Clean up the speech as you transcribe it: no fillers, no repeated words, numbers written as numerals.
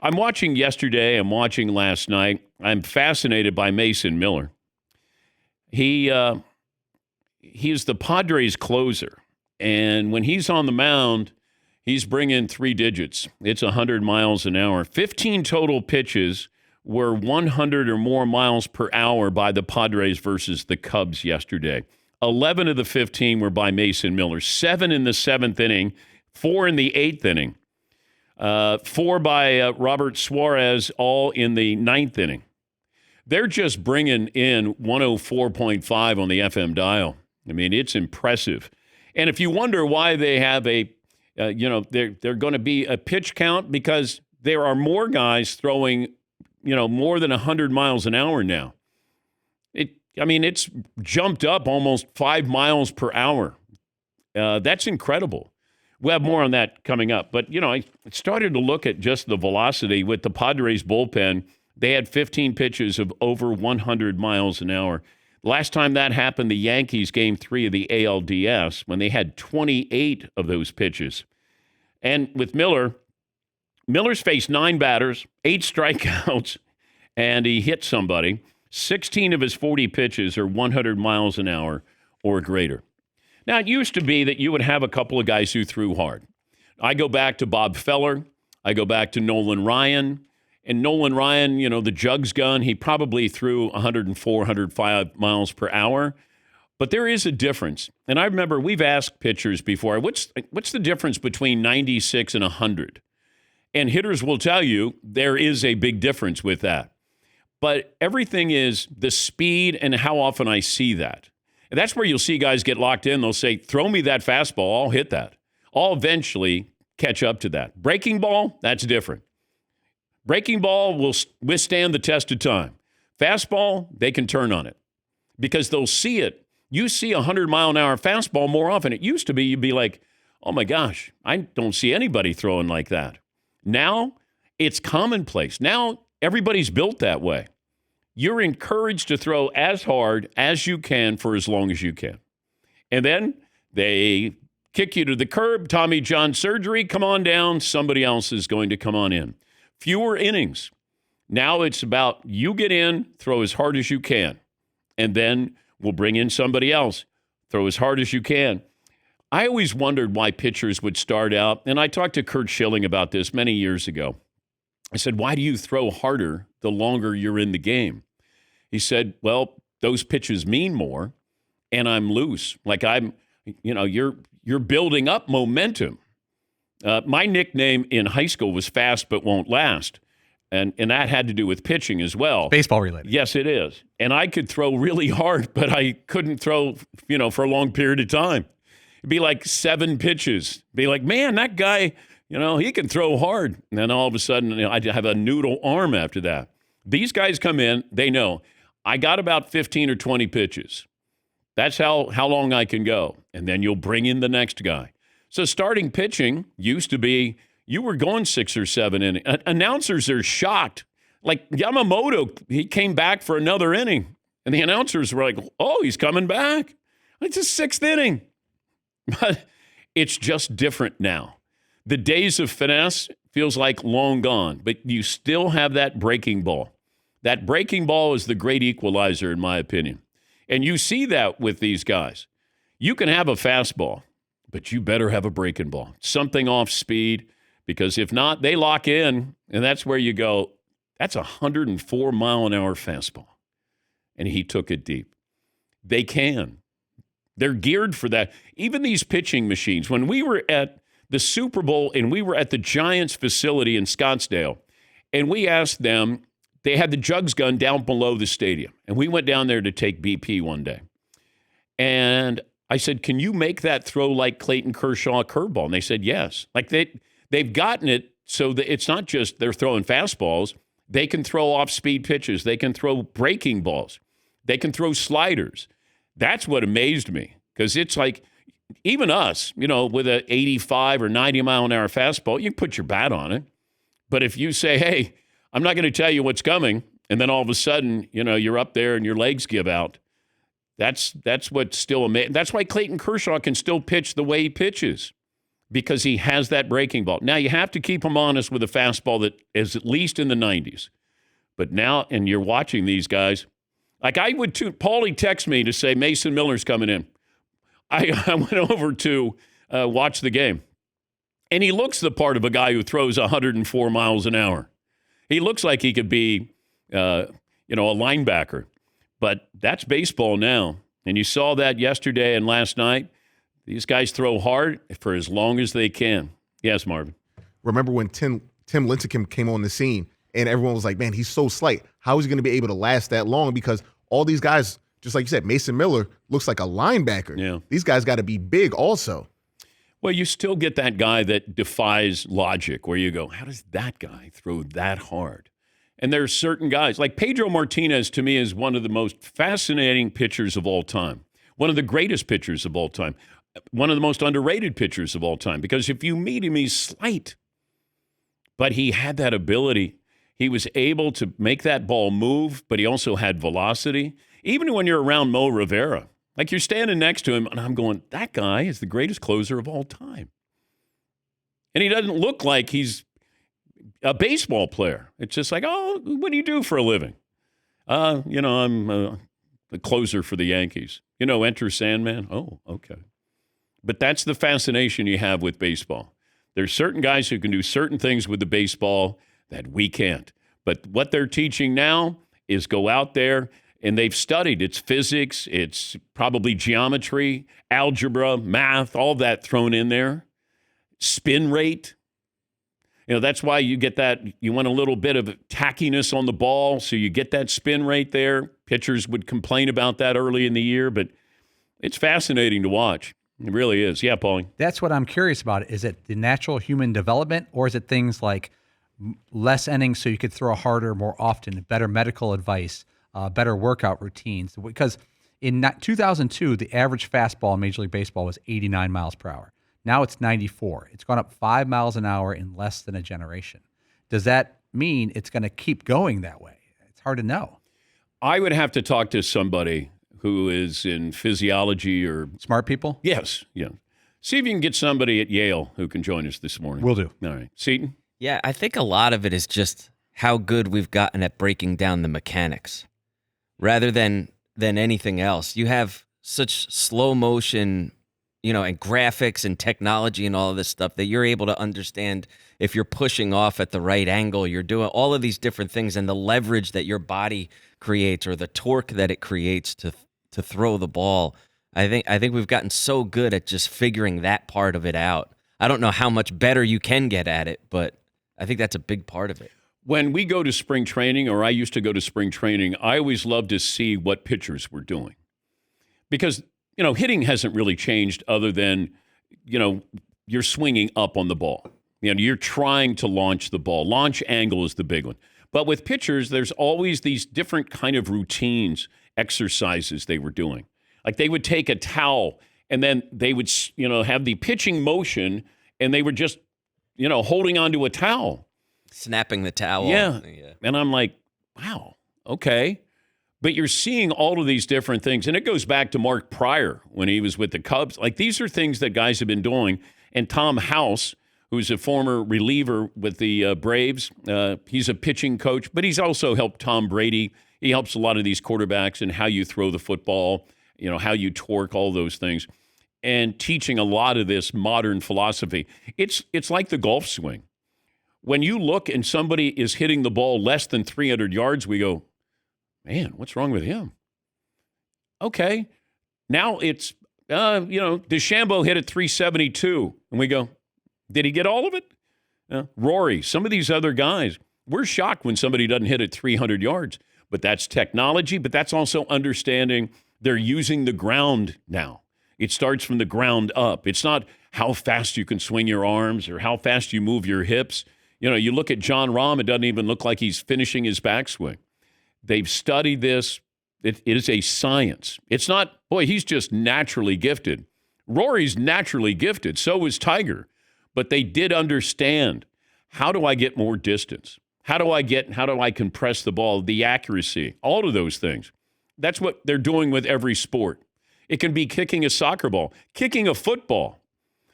I'm watching yesterday. I'm watching last night. I'm fascinated by Mason Miller. He's the Padres closer. And when he's on the mound, he's bringing three digits. It's 100 miles an hour. 15 total pitches were 100 or more miles per hour by the Padres versus the Cubs yesterday. 11 of the 15 were by Mason Miller. 7 in the 7th inning. 4 in the 8th inning. 4 by Robert Suarez, all in the 9th inning. They're just bringing in 104.5 on the FM dial. I mean, it's impressive. And if you wonder why they have they're going to be a pitch count, because there are more guys throwing, more than 100 miles an hour now. It's jumped up almost 5 miles per hour. That's incredible. We'll have more on that coming up. But, I started to look at just the velocity with the Padres bullpen. They had 15 pitches of over 100 miles an hour. Last time that happened, the Yankees Game 3 of the ALDS, when they had 28 of those pitches. And with Miller's faced 9 batters, 8 strikeouts, and he hit somebody. 16 of his 40 pitches are 100 miles an hour or greater. Now, it used to be that you would have a couple of guys who threw hard. I go back to Bob Feller. I go back to Nolan Ryan. And Nolan Ryan, the jugs gun, he probably threw 104, 105 miles per hour. But there is a difference. And I remember we've asked pitchers before, what's the difference between 96 and 100? And hitters will tell you there is a big difference with that. But everything is the speed and how often I see that. And that's where you'll see guys get locked in. They'll say, throw me that fastball, I'll hit that. I'll eventually catch up to that. Breaking ball, that's different. Breaking ball will withstand the test of time. Fastball, they can turn on it because they'll see it. You see a 100-mile-an-hour fastball more often. It used to be you'd be like, oh, my gosh, I don't see anybody throwing like that. Now it's commonplace. Now everybody's built that way. You're encouraged to throw as hard as you can for as long as you can. And then they kick you to the curb, Tommy John surgery, come on down, somebody else is going to come on in. Fewer innings. Now it's about you get in, throw as hard as you can, and then we'll bring in somebody else. Throw as hard as you can. I always wondered why pitchers would start out, and I talked to Curt Schilling about this many years ago. I said, why do you throw harder the longer you're in the game? He said, well, those pitches mean more, and I'm loose. Like you're building up momentum. My nickname in high school was Fast But Won't Last, and that had to do with pitching as well. Baseball related. Yes, it is. And I could throw really hard, but I couldn't throw, for a long period of time. It'd be like 7 pitches. Be like, man, that guy, he can throw hard. And then all of a sudden, I'd have a noodle arm after that. These guys come in, they know, I got about 15 or 20 pitches. That's how long I can go. And then you'll bring in the next guy. So starting pitching used to be you were going 6 or 7 innings. Announcers are shocked. Like Yamamoto, he came back for another inning. And the announcers were like, oh, he's coming back. It's his 6th inning. But it's just different now. The days of finesse feels like long gone. But you still have that breaking ball. That breaking ball is the great equalizer, in my opinion. And you see that with these guys. You can have a fastball, but you better have a breaking ball. Something off speed, because if not, they lock in, and that's where you go, that's a 104-mile-an-hour fastball. And he took it deep. They can. They're geared for that. Even these pitching machines, when we were at the Super Bowl and we were at the Giants facility in Scottsdale, and we asked them, they had the jugs gun down below the stadium. And we went down there to take BP one day. And I said, can you make that throw like Clayton Kershaw curveball? And they said, yes. Like they've gotten it so that it's not just they're throwing fastballs. They can throw off-speed pitches. They can throw breaking balls. They can throw sliders. That's what amazed me. Because it's like, even us, with an 85 or 90-mile-an-hour fastball, you can put your bat on it. But if you say, hey, I'm not going to tell you what's coming, and then all of a sudden, you're up there and your legs give out. That's what's still amazing. That's why Clayton Kershaw can still pitch the way he pitches. because he has that breaking ball. Now, you have to keep him honest with a fastball that is at least in the 90s. But now, and you're watching these guys, like I would too. Paulie texted me to say Mason Miller's coming in. I went over to watch the game, and he looks the part of a guy who throws 104 miles an hour. He looks like he could be, a linebacker. But that's baseball now. And you saw that yesterday and last night. These guys throw hard for as long as they can. Yes, Marvin. Remember when Tim Lincecum came on the scene and everyone was like, man, he's so slight. How is he going to be able to last that long? Because all these guys, just like you said, Mason Miller looks like a linebacker. Yeah. These guys got to be big also. Well, you still get that guy that defies logic where you go, how does that guy throw that hard? And there are certain guys, like Pedro Martinez to me is one of the most fascinating pitchers of all time. One of the greatest pitchers of all time. One of the most underrated pitchers of all time. Because if you meet him, he's slight. But he had that ability. He was able to make that ball move, but he also had velocity. Even when you're around Mo Rivera, like you're standing next to him, and I'm going, that guy is the greatest closer of all time. And he doesn't look like he's a baseball player. It's just like, oh, what do you do for a living? I'm the closer for the Yankees. Enter Sandman. Oh, okay. But that's the fascination you have with baseball. There's certain guys who can do certain things with the baseball that we can't. But what they're teaching now is go out there, and they've studied. It's physics, it's probably geometry, algebra, math, all that thrown in there. Spin rate. That's why you get that. You want a little bit of tackiness on the ball, so you get that spin rate there. Pitchers would complain about that early in the year, but it's fascinating to watch. It really is. Yeah, Paulie. That's what I'm curious about. Is it the natural human development, or is it things like less innings so you could throw harder more often, better medical advice, better workout routines? Because in 2002, the average fastball in Major League Baseball was 89 miles per hour. Now it's 94. It's gone up 5 miles an hour in less than a generation. Does that mean it's going to keep going that way? It's hard to know. I would have to talk to somebody who is in physiology or... Smart people? Yes, yeah. See if you can get somebody at Yale who can join us this morning. Will do. All right. Seton? Yeah, I think a lot of it is just how good we've gotten at breaking down the mechanics rather than anything else. You have such slow motion, and graphics and technology and all of this stuff that you're able to understand if you're pushing off at the right angle, you're doing all of these different things, and the leverage that your body creates or the torque that it creates to throw the ball. I think we've gotten so good at just figuring that part of it out. I don't know how much better you can get at it, but I think that's a big part of it. When we go to spring training, or I used to go to spring training, I always loved to see what pitchers were doing. Because, hitting hasn't really changed other than, you're swinging up on the ball. You're trying to launch the ball. Launch angle is the big one. But with pitchers, there's always these different kind of routines, exercises they were doing. Like they would take a towel and then they would, have the pitching motion and they were just, holding onto a towel. Snapping the towel. Yeah. And I'm like, wow, okay. But you're seeing all of these different things. And it goes back to Mark Pryor when he was with the Cubs. Like these are things that guys have been doing. And Tom House, who's a former reliever with the Braves, he's a pitching coach, but he's also helped Tom Brady. He helps a lot of these quarterbacks in how you throw the football, how you torque, all those things, and teaching a lot of this modern philosophy. It's like the golf swing. When you look and somebody is hitting the ball less than 300 yards, we go, man, what's wrong with him? Okay. Now it's, DeChambeau hit at 372, and we go, did he get all of it? Rory, some of these other guys, we're shocked when somebody doesn't hit at 300 yards. But that's technology, but that's also understanding they're using the ground now. It starts from the ground up. It's not how fast you can swing your arms or how fast you move your hips. You look at John Rahm, it doesn't even look like he's finishing his backswing. They've studied this. It is a science. It's not, boy, he's just naturally gifted. Rory's naturally gifted. So is Tiger. But they did understand, how do I get more distance? How do I compress the ball, the accuracy, all of those things. That's what they're doing with every sport. It can be kicking a soccer ball, kicking a football.